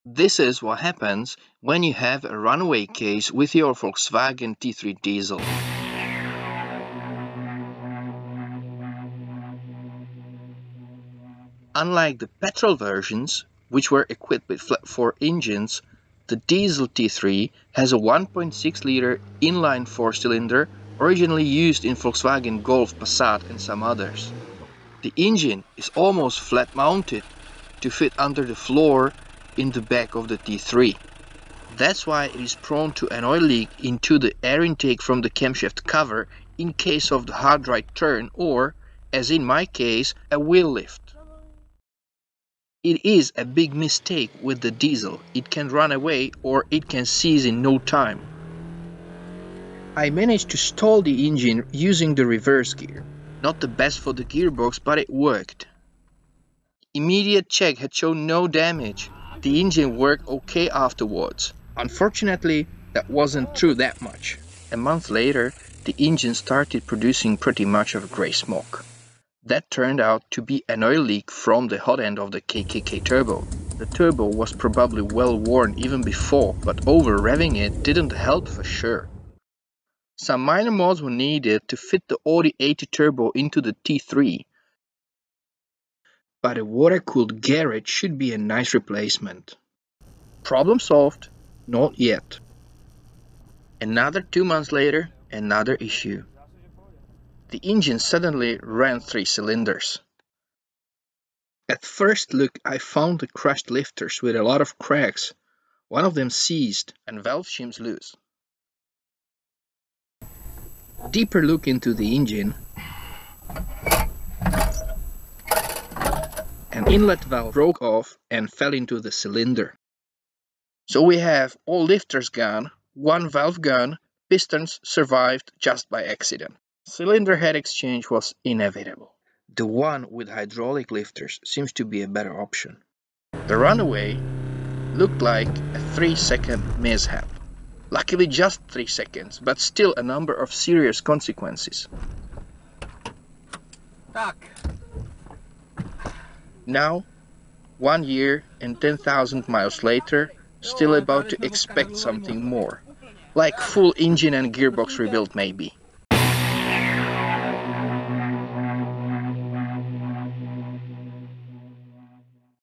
This is what happens when you have a runaway case with your Volkswagen T3 diesel. Unlike the petrol versions, which were equipped with flat-4 engines, the diesel T3 has a 1.6-liter inline 4-cylinder originally used in Volkswagen Golf, Passat and some others. The engine is almost flat-mounted to fit under the floor in the back of the T3. That's why it is prone to an oil leak into the air intake from the camshaft cover in case of the hard right turn or, as in my case, a wheel lift. It is a big mistake with the diesel. It can run away or it can seize in no time. I managed to stall the engine using the reverse gear. Not the best for the gearbox, but it worked. Immediate check had shown no damage. The engine worked okay afterwards. Unfortunately, that wasn't true that much. A month later, the engine started producing pretty much of grey smoke. That turned out to be an oil leak from the hot end of the KKK turbo. The turbo was probably well worn even before, but over-revving it didn't help for sure. Some minor mods were needed to fit the Audi A2 turbo into the T3, but a water-cooled garage should be a nice replacement. Problem solved? Not yet. Another 2 months later, another issue. The engine suddenly ran 3 cylinders. At first look, I found the crushed lifters with a lot of cracks. One of them seized and valve shims loose. Deeper look into the engine. An inlet valve broke off and fell into the cylinder. So we have all lifters gone, one valve gone, pistons survived just by accident. Cylinder head exchange was inevitable. The one with hydraulic lifters seems to be a better option. The Runaway looked like a 3-second mishap. Luckily just 3 seconds, but still a number of serious consequences. Now, 1 year and 10,000 miles later, still about to expect something more. Like full engine and gearbox rebuild maybe.